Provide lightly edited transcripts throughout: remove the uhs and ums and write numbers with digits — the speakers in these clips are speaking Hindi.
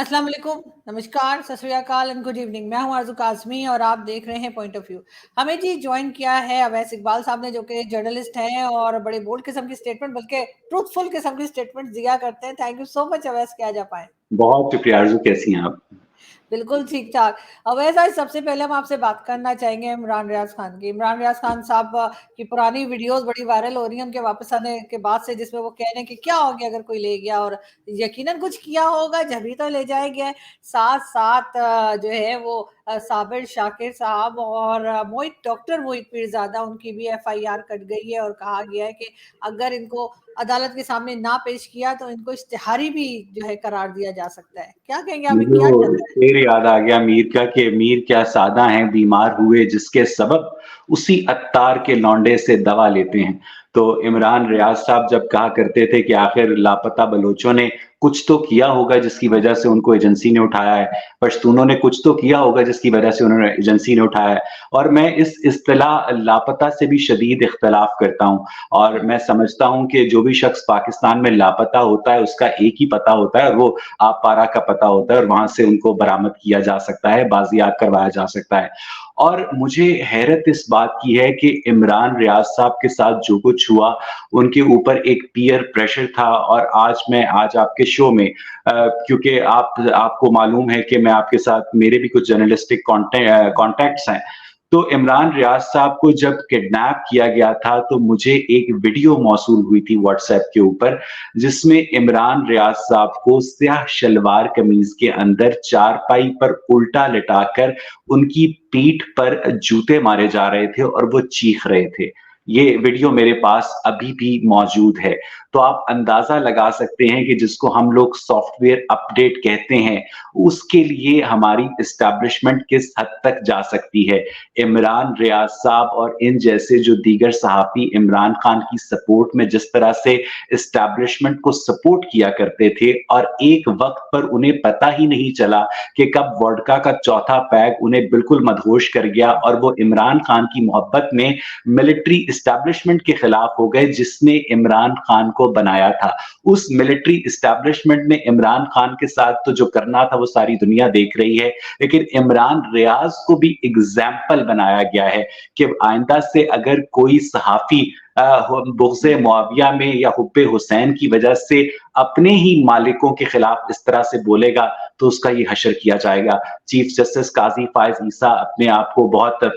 अस्सलाम वालेकुम, नमस्कार, सत श्री अकाल एंड गुड इवनिंग। मैं हूं आरज़ू काज़मी और आप देख रहे हैं पॉइंट ऑफ व्यू। हमें जी ज्वाइन किया है अवैस इकबाल साहब ने, जो कि जर्नलिस्ट हैं और बड़े बोल्ड किस्म की स्टेटमेंट, बल्कि ट्रूथफुल किस्म की स्टेटमेंट दिया करते हैं। Thank you so much Awais, क्या जा पाए। बहुत शुक्रिया आरज़ू, कैसी हैं आप? बिल्कुल ठीक-ठाक। अवैस, आज सबसे पहले हम आपसे बात करना चाहेंगे इमरान रियाज़ खान की। इमरान रियाज़ खान साहब की पुरानी वीडियोज़ बड़ी वायरल हो रही हैं उनके वापस आने के बाद से, जिसमें वो कह रहे हैं कि क्या हो गया अगर कोई ले गया, और यकीनन कुछ किया होगा जभी तो ले जाया गया है। साथ-साथ जो है वो साबिर शाकिर साहब और डॉक्टर मोहित पीरज़ादा, उनकी भी एफआईआर कट गई है और कहा गया है कि अगर इनको अदालत के सामने ना पेश किया तो इनको इश्तिहारी भी जो है करार दिया जा सकता है। क्या कहेंगे आप, मुझे क्या वो चल रहा है? शेर याद आ गया मीर का कि मीर क्या सादा हैं, बीमार हुए जिसके सबब उसी अत्तार के लौंडे से दवा लेते हैं। तो इमरान रियाज साहब जब कहा करते थे कि आखिर लापता बलोचों ने कुछ तो किया होगा जिसकी वजह से उनको एजेंसी ने उठाया है, पश्तूनों ने कुछ तो किया होगा जिसकी वजह से उन्होंने एजेंसी ने उठाया है। और मैं इस इस्तिलाह लापता से भी शदीद इख्तलाफ करता हूँ। और मैं समझता हूँ कि जो भी शख्स पाकिस्तान में लापता होता है उसका एक ही पता होता है, और वो आप पारा का पता होता है, और वहां से उनको बरामद किया जा सकता है, बाजियाब करवाया जा सकता है। और मुझे हैरत इस बात की है कि इमरान रियाज साहब के साथ जो कुछ हुआ, उनके ऊपर एक पीयर प्रेशर था। और आज आपके शो में क्योंकि आपको मालूम है कि मैं आपके साथ, मेरे भी कुछ जर्नलिस्टिक कॉन्टैक्ट्स हैं। तो इमरान रियाज साहब को जब किडनैप किया गया था तो मुझे एक वीडियो मौसूल हुई थी व्हाट्सएप के ऊपर, जिसमें इमरान रियाज साहब को स्याह शलवार कमीज के अंदर चारपाई पर उल्टा लिटाकर उनकी पीठ पर जूते मारे जा रहे थे और वो चीख रहे थे। ये वीडियो मेरे पास अभी भी मौजूद है। तो आप अंदाजा लगा सकते हैं कि जिसको हम लोग सॉफ्टवेयर अपडेट कहते हैं, उसके लिए हमारी एस्टैब्लिशमेंट किस हद तक जा सकती है। इमरान रियाज साहब और इन जैसे जो दीगर सहाफ़ी इमरान खान की सपोर्ट में जिस तरह से एस्टैब्लिशमेंट को सपोर्ट किया करते थे, और एक वक्त पर उन्हें पता ही नहीं चला कि कब वोडका का चौथा पैग उन्हें बिल्कुल मदहोश कर गया और वो इमरान खान की मोहब्बत में मिलिट्री एस्टैब्लिशमेंट के खिलाफ हो गए जिसने इमरान खान को बनाया था। उस मिलिट्री एस्टैब्लिशमेंट ने इमरान खान के साथ तो जो करना था वो सारी दुनिया देख रही है, लेकिन इमरान रियाज को भी एग्जाम्पल बनाया गया है कि आइंदा से अगर कोई सहाफ़ी बुग़्ज़े मुआविया में या हुब्बे हुसैन की वजह से अपने ही मालिकों के खिलाफ इस तरह से बोलेगा तो उसका ये हशर किया जाएगा। चीफ जस्टिस काज़ी फ़ाइज़ ईसा अपने आप को बहुत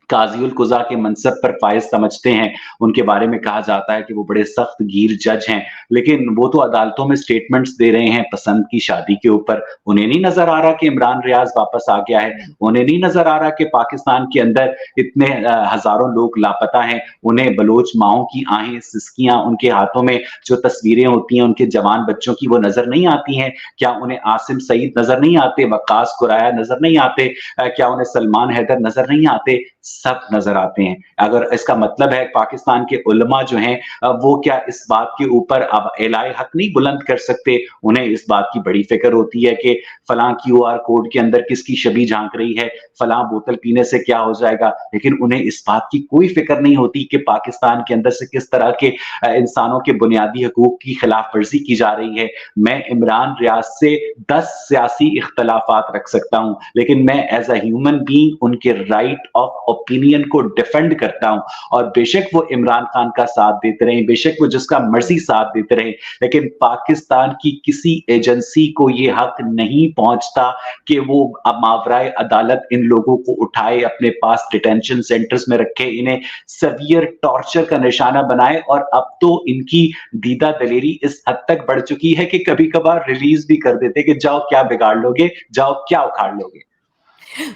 काज़ी उल कुज़ा के मनसब पर फ़ाइज़ समझते हैं। उनके बारे में कहा जाता है कि वो बड़े सख्त गीर जज हैं, लेकिन वो तो अदालतों में स्टेटमेंट्स दे रहे हैं पसंद की शादी के ऊपर। उन्हें नहीं नज़र आ रहा कि इमरान रियाज वापस आ गया है। उन्हें नहीं नज़र आ रहा कि पाकिस्तान के अंदर इतने हज़ारों लोग लापता हैं। उन्हें बलोच माँओं की आहें, सिसकियाँ, उनके हाथों में जो तस्वीरें होती हैं उनके जवान बच्चों की, वो नज़र नहीं आती हैं? क्या उन्हें आसिम सईद नज़र नहीं आते? वक्कास कुराया नज़र नहीं आते? क्या उन्हें सलमान हैदर नज़र नहीं आते? सब नज़र आते हैं। अगर इसका मतलब है पाकिस्तान के उलमा जो हैं वो क्या इस बात के ऊपर अब एलाए हक नहीं बुलंद कर सकते? उन्हें इस बात की बड़ी फ़िक्र होती है कि फलाँ क्यूआर कोड के अंदर किसकी छवि झाँक रही है, फलाँ बोतल पीने से क्या हो जाएगा, लेकिन उन्हें इस बात की कोई फ़िक्र नहीं होती कि पाकिस्तान के अंदर से किस तरह के इंसानों के बुनियादी हकूक की खिलाफ वर्जी की जा रही है। मैं इमरान रियाज से 10 सियासी इख्तलाफात रख सकता हूँ, लेकिन मैं एज़ अ ह्यूमन बीइंग उनके राइट ऑफ ओपिनियन को डिफेंड करता हूँ। और बेशक वो इमरान खान का साथ देते रहें, बेशक वो जिसका मर्जी साथ देते रहें, लेकिन पाकिस्तान की किसी एजेंसी को ये हक नहीं पहुंचता कि वो अब मावराए अदालत इन लोगों को उठाए, अपने पास डिटेंशन सेंटर्स में रखे, इन्हें सवियर टॉर्चर का निशाना बनाए। और अब तो इनकी दीदा दलेरी इस हद तक बढ़ चुकी है कि कभी कभार रिलीज भी कर देते कि जाओ क्या बिगाड़ लोगे, जाओ क्या उखाड़ लोगे।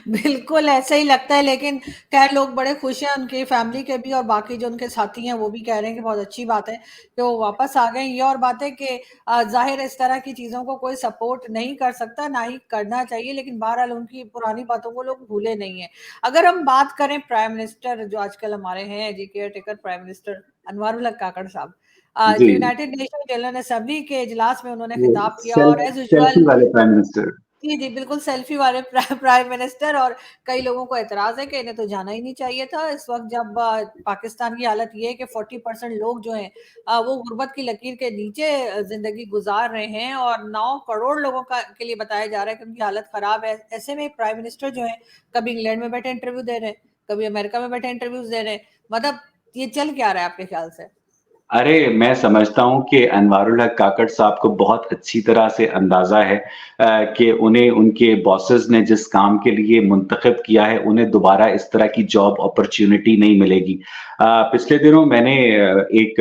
बिल्कुल ऐसा ही लगता है, लेकिन खैर लोग बड़े खुश हैं, उनकी फैमिली के भी और बाकी जो उनके साथी हैं वो भी कह रहे हैं कि बहुत अच्छी बात है कि वो वापस आ गए। ये और बात है कि ज़ाहिर इस तरह की चीज़ों को कोई सपोर्ट नहीं कर सकता, ना ही करना चाहिए, लेकिन बहरहाल उनकी पुरानी बातों को लोग भूले नहीं हैं। अगर हम बात करें प्राइम मिनिस्टर जो आजकल हमारे हैं जी, care taker prime minister Anwarul हक काकड़ साहब, जी, जो यूनाइटेड नेशन जनरल असेंबली के इजलास में उन्होंने वो खिताब किया और एज़ यूजुअल सेल्फी वाले प्राइम मिनिस्टर। जी, जी, बिल्कुल सेल्फी वाले प्राइम मिनिस्टर, और कई लोगों को एतराज़ है कि इन्हें तो जाना ही नहीं चाहिए था। इस वक़्त जब पाकिस्तान की हालत ये है कि 40% लोग जो हैं वो गुर्बत की लकीर के नीचे ज़िंदगी गुज़ार रहे हैं, और 9 करोड़ लोगों का के लिए बताया जा रहा है कि उनकी हालत ख़राब है। ऐसे में प्राइम मिनिस्टर जो हैं, कभी इंग्लैंड में बैठे इंटरव्यू दे रहे हैं, कभी अमेरिका में बैठे इंटरव्यूज़ दे रहे हैं। मतलब ये चल क्या रहा है आपके ख़्याल से? अरे! मैं समझता हूँ कि अनवारुल हक काकड़ साहब को बहुत अच्छी तरह से अंदाज़ा है कि उन्हें उनके बॉसेस ने जिस काम के लिए मुंतखब किया है, उन्हें दोबारा इस तरह की जॉब अपॉर्च्युनिटी नहीं मिलेगी। पिछले दिनों मैंने एक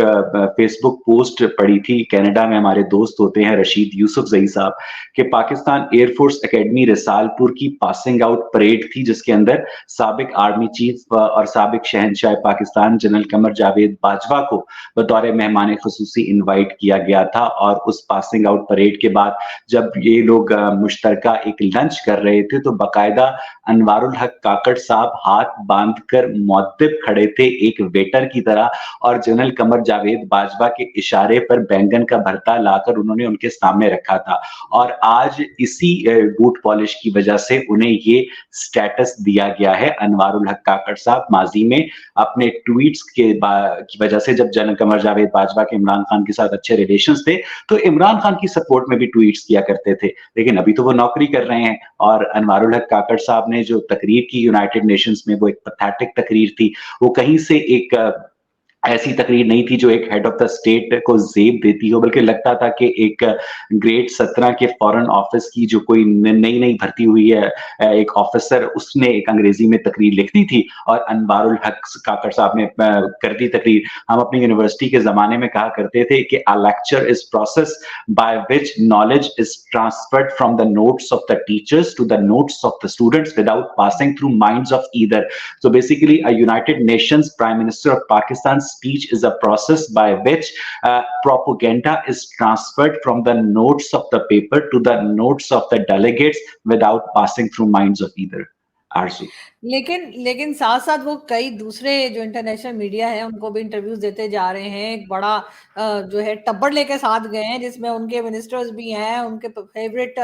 फ़ेसबुक पोस्ट पढ़ी थी, कनाडा में हमारे दोस्त होते हैं रशीद यूसुफ़ज़ई साहब, कि Pakistan air force academy Risalpur की पासिंग आउट परेड थी, जिसके अंदर साबिक आर्मी चीफ़ और साबिक शहंशाह पाकिस्तान जनरल कमर जावेद बाजवा को बतौर मेहमान खसूसी इनवाइट किया गया था, और उस पासिंग आउट परेड के बाद जब ये लोग मुश्तरका एक लंच कर रहे थे, तो बाकायदा अनवारुल हक काकड़ साहब हाथ बांधकर मुअद्दिब खड़े थे एक वेटर की तरह, और जनरल कमर जावेद बाजवा के इशारे पर बैंगन का भरता लाकर उन्होंने उनके सामने रखा था, और आज इसी बूट पॉलिश की वजह से उन्हें ये स्टेटस दिया गया है। अनवारुल हक काकड़ साहब माजी में अपने ट्वीट्स की वजह से, जब जनरल कमर जावेद बाजवा के इमरान खान के साथ अच्छे रिलेशंस थे, तो इमरान खान की सपोर्ट में भी ट्वीट्स किया करते थे। लेकिन अभी तो वो नौकरी कर रहे हैं, और अनवारुल हक काकड़ साहब ने जो तकरीर की यूनाइटेड नेशंस में, वो एक पैथेटिक तकरीर थी। वो कहीं से एक ऐसी तकरीर नहीं थी जो एक हेड ऑफ द स्टेट को ज़ेब देती हो, बल्कि लगता था कि एक ग्रेड 17 के फॉरेन ऑफिस की जो कोई नई-नई भर्ती हुई है एक ऑफिसर, उसने एक अंग्रेजी में तकरीर लिख दी थी, और अनवारुल हक काकड़ साहब ने कर दी तकरीर। हम अपनी यूनिवर्सिटी के ज़माने में कहा करते थे कि a lecture is process by which knowledge is transferred from the notes of the teachers to the notes of the students without passing through minds of either. So basically, a United Nations Prime Minister of Pakistan's speech is a process by which propaganda is transferred from the notes of the paper to the notes of the delegates without passing through minds of either. Arzu. लेकिन लेकिन साथ-साथ वो कई दूसरे जो इंटरनेशनल मीडिया है, उनको भी इंटरव्यूज़ देते जा रहे हैं। एक बड़ा जो है टब्बड़ लेके साथ गए हैं, जिसमें उनके मिनिस्टर्स भी हैं, उनके फेवरेट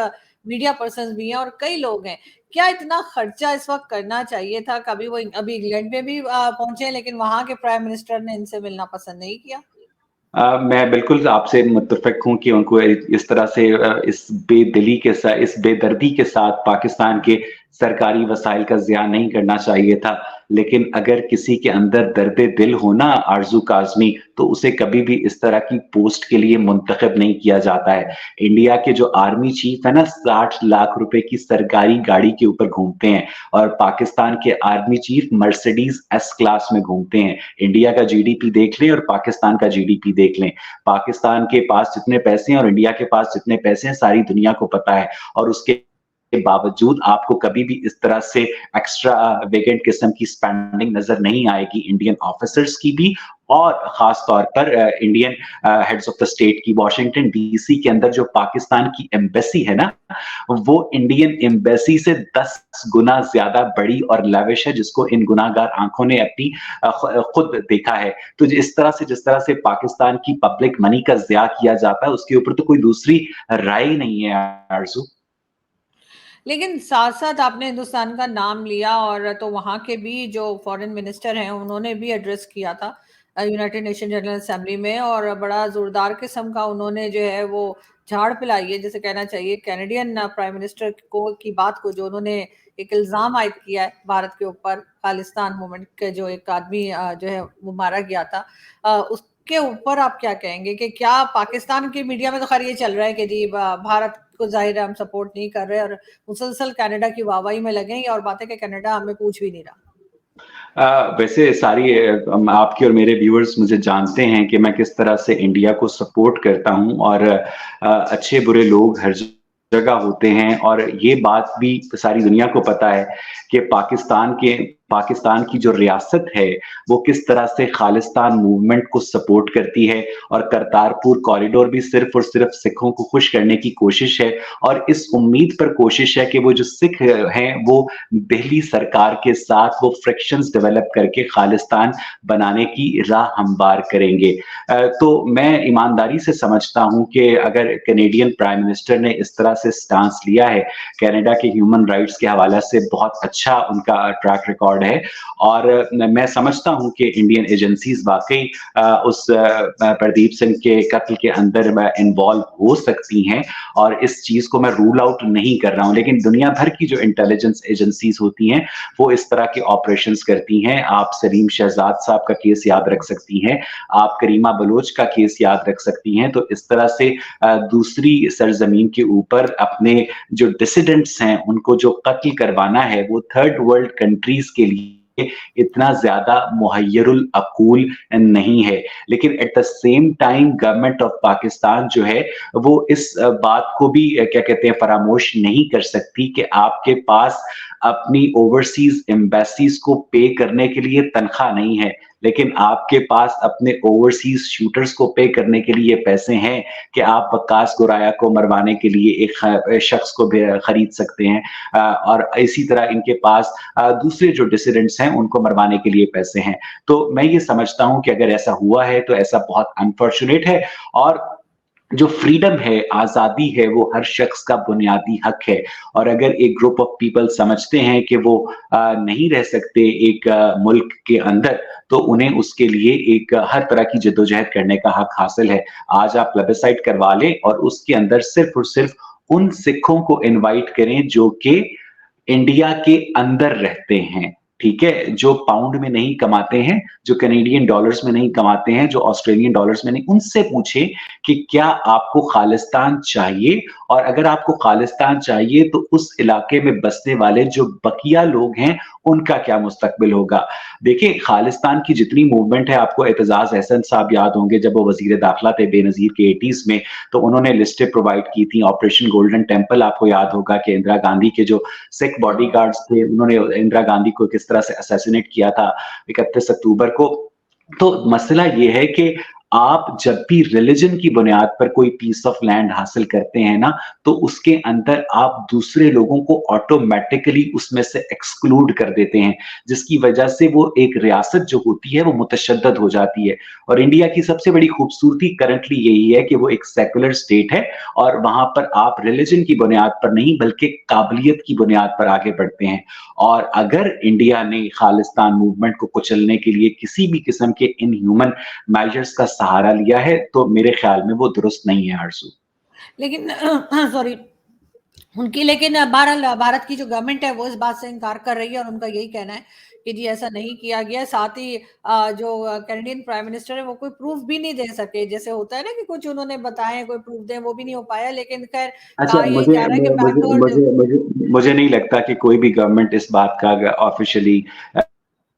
मीडिया पर्सन्स भी हैं, और कई लोग हैं। क्या इतना खर्चा इस वक़्त करना चाहिए था? कभी वो अभी इंग्लैंड में भी पहुँचे हैं, लेकिन वहाँ के प्राइम मिनिस्टर ने इनसे मिलना पसंद नहीं किया। मैं बिल्कुल आपसे मुत्तफ़िक हूँ कि उनको इस तरह से इस बेदिली के साथ, इस बेदर्दी के साथ पाकिस्तान के सरकारी वसाइल का ज़िया नहीं करना चाहिए था। लेकिन अगर किसी के अंदर दर्द दिल हो ना आरज़ू काज़मी, तो उसे कभी भी इस तरह की पोस्ट के लिए मुंतखब नहीं किया जाता है। इंडिया के जो आर्मी चीफ है ना, 60 लाख रुपए की सरकारी गाड़ी के ऊपर घूमते हैं, और पाकिस्तान के army chief Mercedes S class में घूमते हैं। इंडिया का जीडीपी देख लें और पाकिस्तान का जीडीपी देख लें। पाकिस्तान के पास जितने पैसे हैं और इंडिया के पास जितने पैसे हैं, सारी दुनिया को पता है, और उसके बावजूद आपको कभी भी इस तरह से एक्स्ट्रा वेकेंट किस्म की स्पेंडिंग नजर नहीं आएगी इंडियन ऑफिसर्स की भी, और खास तौर पर Indian heads of the state की। वॉशिंगटन डीसी के अंदर जो पाकिस्तान की एम्बेसी है ना, वो इंडियन एम्बेसी से 10 गुना ज्यादा बड़ी और लविश है, जिसको इन गुनाहगार आंखों ने अपनी खुद देखा है। तो जिस तरह से पाकिस्तान की पब्लिक मनी का ज़िया किया जाता है, उसके ऊपर तो कोई दूसरी राय ही नहीं है आरज़ू। लेकिन साथ-साथ आपने हिंदुस्तान का नाम लिया, और तो वहाँ के भी जो फॉरेन मिनिस्टर हैं, उन्होंने भी एड्रेस किया था यूनाइटेड नेशन जनरल असेंबली में, और बड़ा ज़ोरदार किस्म का उन्होंने जो है वो झाड़ पिलाई है, जिसे कहना चाहिए कैनेडियन प्राइम मिनिस्टर को की बात को, जो उन्होंने एक इल्ज़ाम आयद किया है भारत के ऊपर, खालिस्तान मूवमेंट के जो एक आदमी जो है वो मारा गया था। उसके ऊपर आप क्या कहेंगे कि क्या पाकिस्तान की मीडिया में तो ख़ैर ये चल रहा है कि जी भारत को ज़ाहिर है हम सपोर्ट नहीं कर रहे, और मुसलसल कनाडा की वाहवाही में लगे हैं, और बात है कि कनाडा हमें पूछ भी नहीं रहा। वैसे सारी आपके और मेरे व्यूअर्स मुझे जानते हैं कि मैं किस तरह से इंडिया को सपोर्ट करता हूँ, और अच्छे बुरे लोग हर जगह होते हैं, और ये बात भी सारी दुनिया को पता है कि पाकिस्तान के पाकिस्तान की जो रियासत है वो किस तरह से खालिस्तान मूवमेंट को सपोर्ट करती है, और करतारपुर कॉरिडोर भी सिर्फ और सिर्फ सिखों को खुश करने की कोशिश है, और इस उम्मीद पर कोशिश है कि वो जो सिख हैं वो दिल्ली सरकार के साथ वो फ्रिक्शंस डेवलप करके खालिस्तान बनाने की राह हमवार करेंगे। तो मैं ईमानदारी से समझता हूं कि अगर कैनेडियन प्राइम मिनिस्टर ने इस तरह से स्टांस लिया है, कनाडा के ह्यूमन राइट्स के हवाले से बहुत अच्छा उनका ट्रैक रिकॉर्ड है, और मैं समझता हूं कि इंडियन एजेंसीज वाकई उस प्रदीप सिंह के कत्ल के अंदर इन्वॉल्व हो सकती हैं, और इस चीज को मैं रूल आउट नहीं कर रहा हूं, लेकिन दुनिया भर की जो इंटेलिजेंस एजेंसीज होती हैं वो इस तरह के ऑपरेशंस करती हैं। आप सलीम शहजाद साहब का केस याद रख सकती हैं, आप करीमा बलोच का केस याद रख सकती हैं। तो इस तरह से दूसरी सरजमीन के ऊपर अपने जो डिसिडेंट्स हैं उनको जो कत्ल करवाना है वो थर्ड वर्ल्ड कंट्रीज के लिए इतना ज्यादा मुहैयरुल अकूल नहीं है। लेकिन at the same time government of Pakistan जो है वो इस बात को भी क्या कहते हैं फरामोश नहीं कर सकती कि आपके पास अपनी ओवरसीज एम्बेसीज को पे करने के लिए तनख्वाह नहीं है, लेकिन आपके पास अपने ओवरसीज शूटर्स को पे करने के लिए पैसे हैं कि आप वक्कास गोराया को मरवाने के लिए एक शख्स को भी खरीद सकते हैं, और इसी तरह इनके पास दूसरे जो डिसिडेंट्स हैं उनको मरवाने के लिए पैसे हैं। तो मैं ये समझता हूं कि अगर ऐसा हुआ है तो ऐसा बहुत अनफॉर्चुनेट है, और जो फ्रीडम है, आजादी है, वो हर शख्स का बुनियादी हक है, और अगर एक ग्रुप ऑफ पीपल समझते हैं कि वो नहीं रह सकते एक मुल्क के अंदर, तो उन्हें उसके लिए एक हर तरह की जद्दोजहद करने का हक हासिल है। आज आप प्लेबिसाइट करवा लें और उसके अंदर सिर्फ और सिर्फ उन सिखों को इनवाइट करें जो कि इंडिया के अंदर रहते हैं, ठीक है? जो पाउंड में नहीं कमाते हैं, जो कैनेडियन डॉलर्स में नहीं कमाते हैं, जो ऑस्ट्रेलियन डॉलर्स में नहीं, उनसे पूछें कि क्या आपको खालिस्तान चाहिए? और अगर आपको खालिस्तान चाहिए तो उस इलाके में बसने वाले जो बकिया लोग हैं, उनका क्या मुस्तकबिल होगा? देखिए, खालिस्तान की जितनी मूवमेंट है, आपको एतजाज़ अहसन साहब याद होंगे जब वो वज़ीर दाखिला थे बेनज़ीर के 80s में, तो उन्होंने लिस्टें प्रोवाइड की थी। ऑपरेशन गोल्डन टेम्पल आपको याद होगा कि इंदिरा गांधी के जो सिख बॉडीगार्ड्स थे, उन्होंने इंदिरा गांधी को किस तरह से असैसिनेट किया था 31 अक्टूबर को। तो मसला ये है कि आप जब भी रिलीजन की बुनियाद पर कोई पीस ऑफ लैंड हासिल करते हैं ना, तो उसके अंदर आप दूसरे लोगों को ऑटोमेटिकली उसमें से एक्सक्लूड कर देते हैं, जिसकी वजह से वो एक रियासत जो होती है वो मुतशद्दद हो जाती है। और इंडिया की सबसे बड़ी खूबसूरती करंटली यही है कि वो एक सेकुलर स्टेट है, और वहां पर आप रिलीजन की बुनियाद पर नहीं बल्कि काबिलियत की बुनियाद पर आगे बढ़ते हैं। और अगर इंडिया ने खालिस्तान मूवमेंट को कुचलने के लिए किसी भी किस्म के इनह्यूमन मेजर्स का सहारा लिया है, तो मेरे ख्याल में वो दुरुस्त नहीं है आरज़ू। लेकिन सॉरी उनकी, लेकिन बहरहाल भारत की जो गवर्नमेंट है वो इस बात से इनकार कर रही है, और उनका यही कहना है कि जी ऐसा नहीं किया गया। साथ ही जो कैनेडियन प्राइम मिनिस्टर है वो कोई प्रूफ भी नहीं दे सके, जैसे होता है ना कि कुछ उन्होंने बताए कोई प्रूफ दें, वो भी नहीं हो पाया। लेकिन खैर अच्छा, कहा यही मुझे जा रहा है कि मुझे बैकडोर। मुझे मुझे मुझे नहीं लगता कि कोई भी गवर्नमेंट इस बात का ऑफिशियली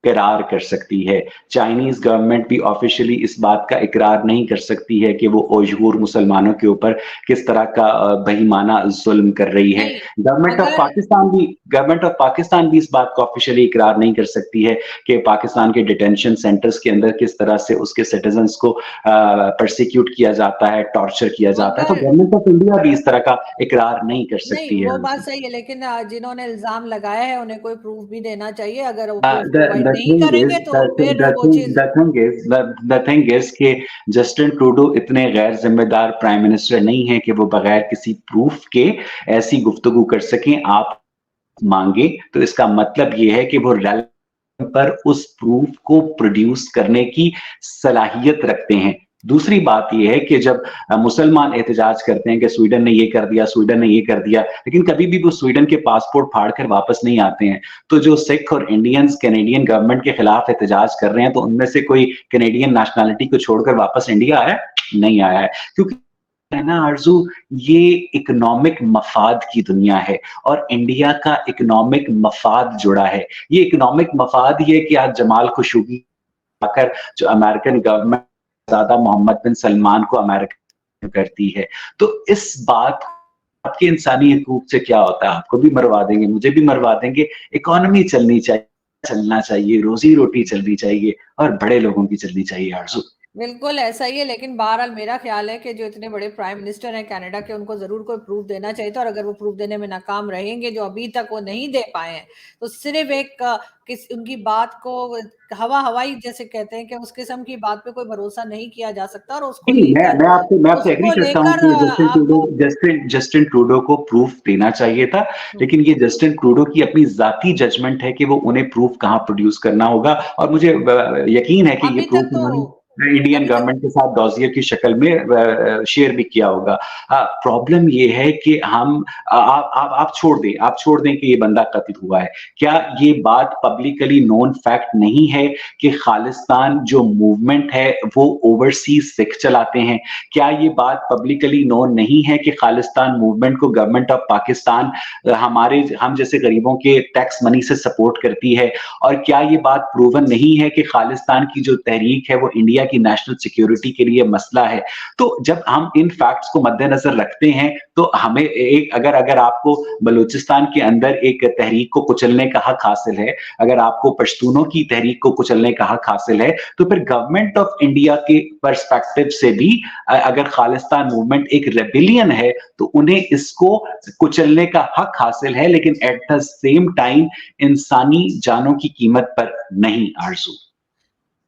इकरार कर सकती है। चाइनीज गवर्नमेंट भी ऑफिशियली इस बात का इकरार नहीं कर सकती है कि वो उइघुर मुसलमानों के ऊपर किस तरह का बेईमाना जुल्म कर रही है। नहीं, अगर गवर्नमेंट ऑफ पाकिस्तान भी इस बात को ऑफिशियली इकरार नहीं कर सकती है कि पाकिस्तान के डिटेंशन सेंटर्स के अंदर किस तरह से उसके सिटीजन्स को परसिक्यूट किया जाता है, टॉर्चर किया जाता है। तो अगर गवर्नमेंट ऑफ इंडिया भी इस तरह का इकरार नहीं कर नहीं, सकती है। वो बात सही है, लेकिन जिन्होंने इल्जाम लगाया है उन्हें कोई प्रूफ भी देना चाहिए। अगर वो Uh, proof the provide the नहीं thing is करेंगे तो फिर वो चीज। the thing is कि जस्टिन ट्रूडो इतने गैर जिम्मेदार प्राइम मिनिस्टर नहीं है कि वो बगैर किसी प्रूफ के ऐसी गुफ्तगू कर सकें। आप मांगे तो इसका मतलब ये है कि वो पर उस प्रूफ को प्रोड्यूस करने की सलाहियत रखते हैं। दूसरी बात यह है कि जब मुसलमान एहतजाज करते हैं कि स्वीडन ने ये कर दिया, स्वीडन ने ये कर दिया, लेकिन कभी भी वो स्वीडन के पासपोर्ट फाड़ कर वापस नहीं आते हैं। तो जो सिख और इंडियंस कैनेडियन गवर्नमेंट के खिलाफ एहतजाज कर रहे हैं, तो उनमें से कोई कैनेडियन नेशनैलिटी को छोड़कर वापस इंडिया आया? नहीं आया है, क्योंकि है ना आरज़ू, ये इकोनॉमिक मफाद की दुनिया है, और इंडिया का इकोनॉमिक मफाद जुड़ा है। ये इकोनॉमिक मफाद ये कि आज जमाल खशोगी आकर जो अमेरिकन गवर्नमेंट ज़्यादा मोहम्मद बिन सलमान को अमेरिका करती है, तो इस बात आपके इंसानी हकूक से क्या होता है? आपको भी मरवा देंगे, मुझे भी मरवा देंगे। इकोनॉमी चलनी चाहिए। चलना चाहिए, रोज़ी-रोटी चलनी चाहिए और बड़े लोगों की चलनी चाहिए आरज़ू। बिल्कुल ऐसा ही है, लेकिन बहरहाल मेरा ख़्याल है कि जो इतने बड़े प्राइम मिनिस्टर हैं कनाडा के, उनको ज़रूर कोई प्रूफ़ देना चाहिए था, और अगर वो प्रूफ़ देने में नाकाम रहेंगे, जो अभी तक वो नहीं दे पाए हैं, तो सिर्फ़ एक किस उनकी बात को हवा-हवाई जैसे कहते हैं कि उस किस्म की बात पे कोई भरोसा नहीं किया जा सकता, और नहीं, मैं आपसे एग्री उसको करता हूँ लेकर कि जस्टिन ट्रूडो आपको जस्टिन जस्टिन ट्रूडो को प्रूफ देना चाहिए था, हुँ, लेकिन ये जस्टिन ट्रूडो की अपनी ज़ाती जजमेंट है कि वो उन्हें प्रूफ कहाँ प्रोड्यूस करना होगा और मुझे यकीन है कि ये अभी तक प्रूफ तो उन्होंने इंडियन अभी तक गवर्नमेंट के साथ डॉज़ियर की शक्ल में शेयर भी किया होगा। प्रॉब्लम ये है कि हम आप छोड़ दें कि ये बंदा कत्ल हुआ है। क्या ये बात पब्लिकली नोन फैक्ट नहीं है कि खालिस्तान जो मूवमेंट है वो ओवरसीज़ सिख चलाते हैं? क्या ये बात पब्लिकली नोन नहीं है कि खालिस्तान मूवमेंट को गवर्नमेंट ऑफ पाकिस्तान हम जैसे गरीबों के टैक्स मनी से सपोर्ट करती है? और क्या ये बात प्रूवन नहीं है कि खालिस्तान की जो तहरीक है वो इंडिया की नेशनल सिक्योरिटी के लिए मसला है? तो जब हम इन फैक्ट्स को मद्देनज़र रखते हैं, तो हमें एक अगर अगर आपको बलूचिस्तान के अंदर एक तहरीक को कुचलने का हक हासिल है, अगर आपको पश्तूनों की तहरीक को कुचलने का हक हासिल है, तो फिर गवर्नमेंट ऑफ इंडिया के पर्सपेक्टिव से भी अगर खालिस्तान मूवमेंट एक रेबेलियन है, तो उन्हें इसको कुचलने का हक हासिल है, लेकिन एट द सेम टाइम इंसानी जानों की कीमत पर नहीं आरज़ू।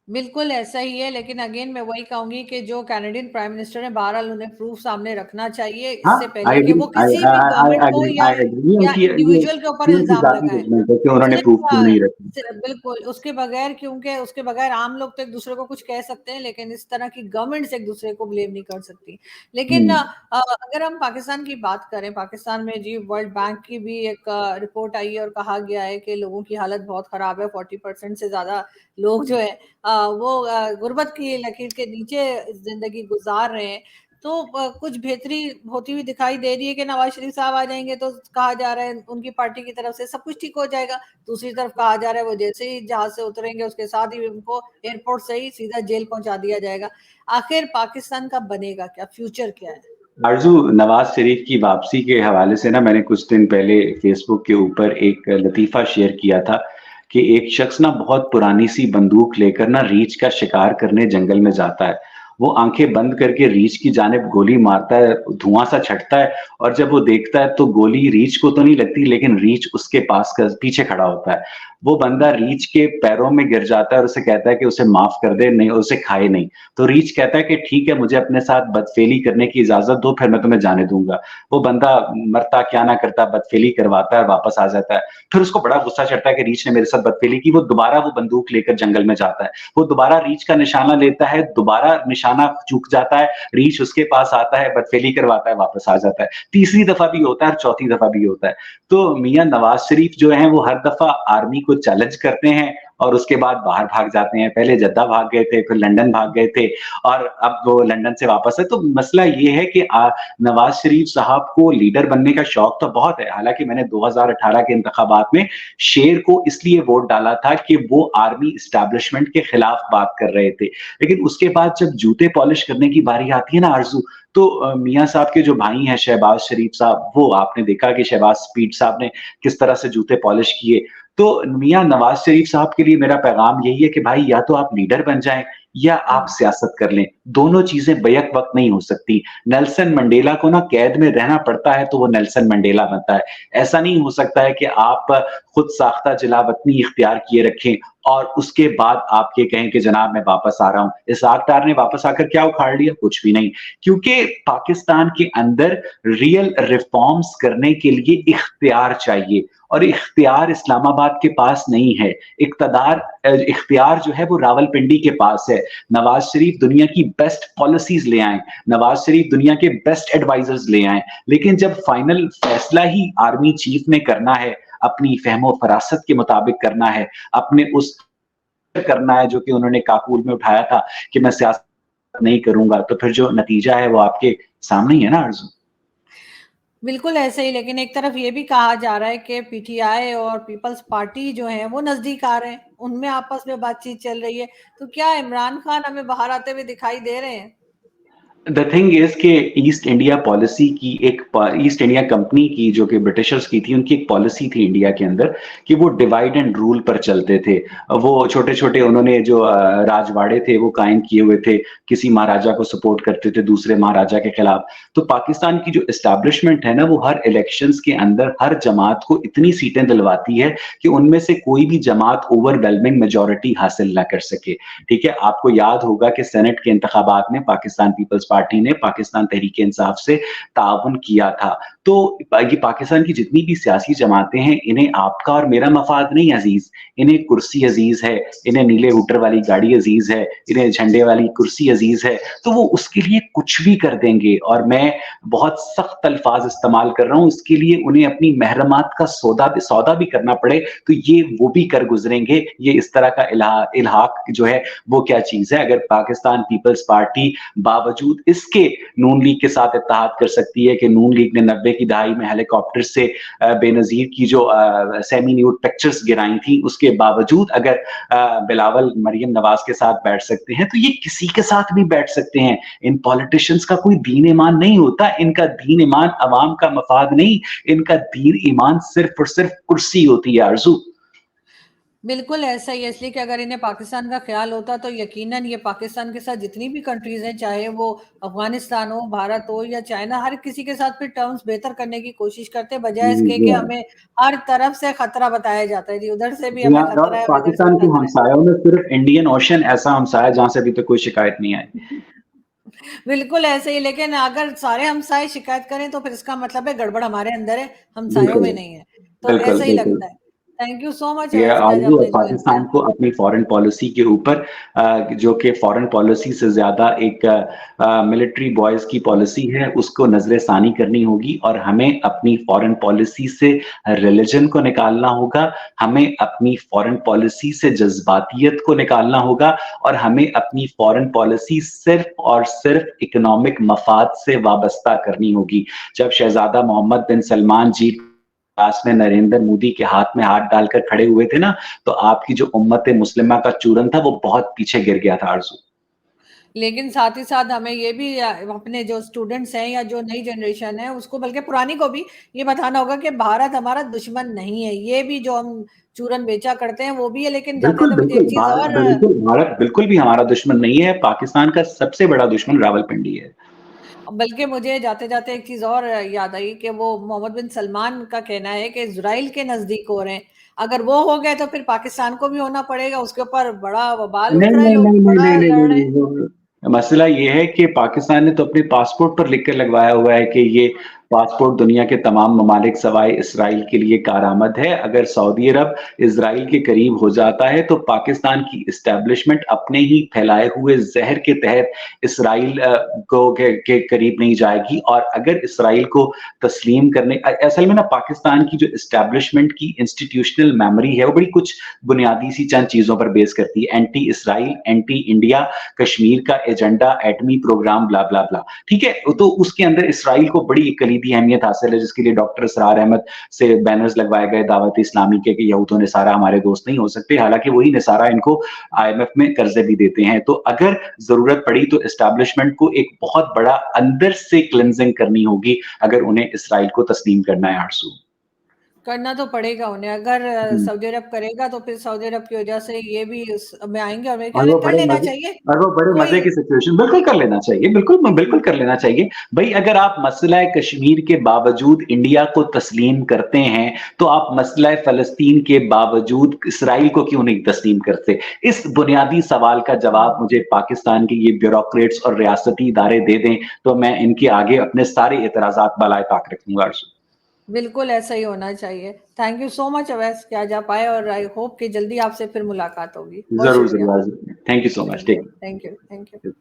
बिल्कुल ऐसा ही है, लेकिन अगेन मैं वही कहूँगी कि जो कैनेडियन प्राइम मिनिस्टर हैं, बहरहाल उन्हें प्रूफ़ सामने रखना चाहिए, हाँ, इससे आई पहले कि एग्री वो किसी भी गवर्नमेंट को आई एग्री हूँ या कि ये इंडिविजुअल के ऊपर ये उनकी इल्ज़ाम ज़ाती लगाएँ। जजमेंट है कि उन्होंने प्रूफ सिर्फ़ क्यों नहीं रखी। बिल्कुल, उसके बगैर, क्योंकि उसके बगैर आम लोग तो एक-दूसरे को कुछ कह सकते हैं, लेकिन इस तरह की गवर्नमेंट्स एक-दूसरे को ब्लेम नहीं कर सकती। लेकिन हुँ, अगर हम पाकिस्तान की बात करें, पाकिस्तान में जी वर्ल्ड बैंक की भी एक रिपोर्ट आई है, और कहा गया है कि लोगों की हालत बहुत ख़राब है, 40% से ज़्यादा लोग जो है वो गुर्बत की लकीर के नीचे ज़िंदगी गुज़ार रहे हैं। तो कुछ बेहतरी होती हुई दिखाई दे रही है कि नवाज़ शरीफ साहब आ जाएँगे, तो कहा जा रहा है उनकी पार्टी की तरफ से सब कुछ ठीक हो जाएगा। दूसरी तरफ कहा जा रहा है वो जैसे ही जहाज़ से उतरेंगे, उसके साथ ही उनको एयरपोर्ट से ही सीधा जेल पहुँचा दिया जाएगा। आखिर पाकिस्तान का बनेगा क्या? फ्यूचर क्या है? आरज़ू नवाज़ शरीफ की वापसी के हवाले से ना मैंने कुछ दिन पहले फ़ेसबुक के ऊपर एक लतीफ़ा शेयर किया था कि एक शख़्स ना बहुत पुरानी-सी बंदूक लेकर ना रीछ का शिकार करने जंगल में जाता है। वो आँखें बंद करके रीछ की जानिब गोली मारता है, धुआँ-सा छँटता है और जब वो देखता है तो गोली रीछ को तो नहीं लगती लेकिन रीछ उसके पास क पीछे खड़ा होता है। वो बंदा रीछ के पैरों में गिर जाता है और उसे कहता है कि उसे माफ़ कर दे, नहीं उसे खाए नहीं। तो रीछ कहता है कि ठीक है, मुझे अपने साथ बदफ़ेली करने की इजाज़त दो, फिर मैं तुम्हें जाने दूँगा। वो बंदा मरता क्या ना करता, बदफ़ेली करवाता है, वापस आ जाता है। फिर उसको बड़ा गुस्सा चढ़ता है कि रीछ ने मेरे साथ बदफ़ेली की, वो दोबारा वो बंदूक लेकर जंगल में जाता है। वो दोबारा रीछ का निशाना लेता है, दोबारा निशाना चूक जाता है, रीछ उसके पास आता है, बदफ़ेली करवाता है, वापस आ जाता है। तीसरी दफ़ा भी होता है और चौथी दफ़ा भी होता है। तो मियाँ नवाज़ शरीफ जो हैं, वो हर दफ़ा आर्मी को चैलेंज करते हैं और उसके बाद बाहर भाग जाते हैं। पहले जद्दा भाग गए थे, फिर लंदन भाग गए थे और अब वो लंदन से वापस है। तो मसला ये है कि नवाज़ शरीफ साहब को लीडर बनने का शौक तो बहुत है। हालाँकि मैंने 2018 के इंतखाबात में शेर को इसलिए वोट डाला था कि वो आर्मी एस्टेब्लिशमेंट के खिलाफ बात कर रहे थे। लेकिन उसके बाद जब जूते पॉलिश करने की बारी आती है ना आरज़ू, तो मियाँ साहब के जो भाई हैं शहबाज शरीफ साहब, वो आपने देखा कि शहबाज स्पीड साहब ने किस तरह से जूते पॉलिश किए। तो मियाँ नवाज़ शरीफ साहब के लिए मेरा पैगाम यही है कि भाई या तो आप लीडर बन जाएँ या आप हुँ। सियासत कर लें। दोनों चीज़ें बैक वक़्त नहीं हो सकती। नेल्सन मंडेला को ना कैद में रहना पड़ता है तो वो नेल्सन मंडेला बनता है। ऐसा नहीं हो सकता है कि आप खुद साख्ता जलावतनी इख्तियार किए रखें और उसके बाद आप ये कहें कि जनाब मैं वापस आ रहा हूँ। इसहाक डार ने वापस आकर क्या उखाड़ लिया? कुछ भी नहीं। क्योंकि पाकिस्तान के अंदर रियल रिफ़ॉर्म्स करने के लिए इख्तियार चाहिए और इख्तियार इस्लामाबाद के पास नहीं है। इख्तियार जो है वो रावलपिंडी के पास है। नवाज़ शरीफ दुनिया की बेस्ट पॉलिसीज़ ले आएँ, नवाज़ शरीफ दुनिया के बेस्ट एडवाइज़र्स ले आएँ, लेकिन जब फाइनल फैसला ही आर्मी चीफ ने करना है, अपनी फ़हम-ओ-फ़रासत के मुताबिक करना है, अपने उस करना है जो कि उन्होंने काबुल में उठाया था कि मैं सियासत नहीं करूँगा, तो फिर जो नतीजा है वो आपके सामने ही है ना आरज़ू। बिल्कुल ऐसे ही, लेकिन एक तरफ ये भी कहा जा रहा है कि पीटीआई और पीपल्स पार्टी जो है वो नज़दीक आ रहे हैं, उनमें आपस में बातचीत चल रही है। तो क्या इमरान खान हमें बाहर आते हुए दिखाई दे रहे हैं? द थिंग इज कि ईस्ट इंडिया पॉलिसी की ईस्ट इंडिया कंपनी की जो कि ब्रिटिशर्स की थी, उनकी एक पॉलिसी थी इंडिया के अंदर कि वो डिवाइड एंड रूल पर चलते थे। वो छोटे-छोटे उन्होंने जो राजवाड़े थे वो कायम किए हुए थे, किसी महाराजा को सपोर्ट करते थे दूसरे महाराजा के खिलाफ। तो पाकिस्तान की जो एस्टैब्लिशमेंट है ना, वो हर इलेक्शंस के अंदर हर जमात को इतनी सीटें दिलवाती है कि उनमें से कोई भी जमात ओवरवेलमिंग मेजॉरिटी हासिल ना कर सके। ठीक है, आपको याद होगा कि सेनेट के इंतखाबात में पाकिस्तान पीपल्स पार्टी ने पाकिस्तान तहरीक इंसाफ से ताउन किया था। तो ये पाकिस्तान की जितनी भी सियासी जमातें हैं, इन्हें आपका और मेरा मफाद नहीं अजीज, इन्हें कुर्सी अजीज है, इन्हें नीले हूटर वाली गाड़ी अजीज है, इन्हें झंडे वाली कुर्सी अजीज है, तो वो उसके लिए कुछ भी कर देंगे। और मैं बहुत सख्त अल्फाज इस्तेमाल कर रहा हूं, इसके लिए उन्हें अपनी महरमात का सौदा भी करना पड़े तो ये वो भी कर गुजरेंगे। ये इस तरह का इल्हाक जो है वो क्या चीज है। अगर पाकिस्तान पीपल्स पार्टी बावजूद इसके नून लीग के साथ इत्तेहाद कर सकती है कि नून लीग ने 90 की दहाई में हेलीकॉप्टर से बेनजीर की जो सेमी न्यूड पिक्चर्स गिराई थी, उसके बावजूद अगर बिलावल मरियम नवाज के साथ बैठ सकते हैं, तो ये किसी के साथ भी बैठ सकते हैं। इन पॉलिटिशियंस का कोई दीन ईमान नहीं होता, इनका दीन ईमान अवाम का मफाद नहीं, इनका दीन ईमान सिर्फ और सिर्फ कुर्सी होती है। आरजू बिल्कुल ऐसा ही है, इसलिए कि अगर इन्हें पाकिस्तान का ख्याल होता तो यकीनन ये पाकिस्तान के साथ जितनी भी कंट्रीज हैं, चाहे वो अफगानिस्तान हो, भारत हो या चाइना, हर किसी के साथ फिर टर्म्स बेहतर करने की कोशिश करते, बजाय इसके कि हमें हर तरफ से खतरा बताया जाता है जी, उधर से भी हमें खतरा है, उधर से पाकिस्तान के खतरा है। हमसायों में सिर्फ इंडियन ओशन ऐसा हमसाया जहां से अभी तक कोई शिकायत नहीं आई। बिल्कुल ऐसे ही, लेकिन अगर सारे हमसाए शिकायत करें तो फिर इसका मतलब है गड़बड़ हमारे अंदर है, हमसायों बिल्कुल में नहीं है। तो बिल्कुल ऐसा ही बिल्कुल। लगता है। थैंक यू सो मच ये अवैस कि आज आरजू आपने ज्वाइन किया। पाकिस्तान को अपनी फॉरेन पॉलिसी के ऊपर जो कि फॉरेन पॉलिसी से ज्यादा एक मिलिट्री बॉयज की पॉलिसी है, उसको नजरसानी करनी होगी और हमें अपनी फॉरेन पॉलिसी से रिलीजन को निकालना होगा, हमें अपनी फॉरेन पॉलिसी से जज्बातियत को निकालना होगा और हमें अपनी फॉरेन पॉलिसी सिर्फ और सिर्फ इकोनॉमिक मफाद से वाबस्ता करनी होगी। जब शहजादा मोहम्मद बिन सलमान जी पास में नरेंद्र मोदी के हाथ में हाथ डालकर खड़े हुए थे ना, तो आपकी जो उम्मत मुस्लिमा का चूरन था वो बहुत पीछे गिर गया था। आरजू लेकिन साथ ही साथ हमें ये भी अपने जो स्टूडेंट्स हैं या जो नई जनरेशन है उसको, बल्कि पुरानी को भी ये बताना होगा कि भारत हमारा दुश्मन नहीं है। ये भी जो हम चूरन बेचा करते हैं वो भी है, लेकिन जाते बिल्कुल जाते मुझे बिल्कुल एक चीज और भारत बिल्कुल भी हमारा दुश्मन नहीं है। पाकिस्तान का सबसे बड़ा दुश्मन रावलपिंडी है। बल्कि मुझे जाते जाते एक चीज और याद आई कि वो मोहम्मद बिन सलमान का कहना है कि इजराइल के नजदीक हो रहे हैं। अगर वो हो गए तो फिर पाकिस्तान को भी होना पड़ेगा, उसके ऊपर बड़ा बवाल नहीं उठ रहा है, नहीं लोग नहीं नहीं बड़ा नहीं नहीं लड़ रहे नहीं हैं। नहीं। मसला ये है कि पाकिस्तान ने तो अपने पासपोर्ट पर लिख कर लगवाया हुआ है कि ये पासपोर्ट दुनिया के तमाम ममालिक सवाए इसराइल के लिए कारआमद है। अगर सऊदी अरब इसराइल के करीब हो जाता है तो पाकिस्तान की इस्टेब्लिशमेंट अपने ही फैलाए हुए जहर के तहत इसराइल के करीब नहीं जाएगी। और अगर इसराइल को तस्लीम करने, असल में ना पाकिस्तान की जो इस्टेब्लिशमेंट की इंस्टीट्यूशनल मेमोरी है वो बड़ी कुछ बुनियादी सी चंद चीजों पर बेस करती है। Anti Israel, anti India, Kashmir का एजेंडा, एटमी प्रोग्राम, ब्ला ब्ला ब्ला। ठीक है, तो उसके अंदर इसराइल को बड़ी कलीदी अहमियत हासिल है, जिसके लिए डॉक्टर इसरार अहमद से बैनर्स लगवाए गए दावत इस्लामी के कि यहूद निसारा हमारे दोस्त नहीं हो सकते। हालांकि वही निसारा इनको आईएमएफ में कर्जे भी देते हैं। तो अगर जरूरत पड़ी तो एस्टैब्लिशमेंट को एक बहुत बड़ा अंदर से क्लिनजिंग करनी होगी अगर उन्हें इसराइल को तस्लीम करना है। आरसू करना तो पड़ेगा उन्हें। अगर सऊदी अरब करेगा तो फिर सऊदी अरब की वजह से ये भी में आएंगे, और मेरे ख्याल है कर लेना चाहिए। और वो बड़े कोई मजे की सिचुएशन, बिल्कुल कर लेना चाहिए, बिल्कुल बिल्कुल कर लेना चाहिए। भाई अगर आप मसला कश्मीर के बावजूद इंडिया को तस्लीम करते हैं तो आप मसला फलस्तीन के बावजूद इसराइल को क्यों नहीं तस्लीम करते? इस बुनियादी सवाल का जवाब मुझे पाकिस्तान के ये ब्यूरोक्रेट्स और रियासती इदारे दे दें तो मैं इनके आगे अपने सारे एतराजात बलाए ताक रखूंगा। बिल्कुल ऐसा ही होना चाहिए। Thank you so much Awais कि आज आप आए, और आई होप कि जल्दी आपसे फिर मुलाकात होगी। बहुत जरूर शुक्रिया। जरूर, thank you so much, thank you take thank you thank you.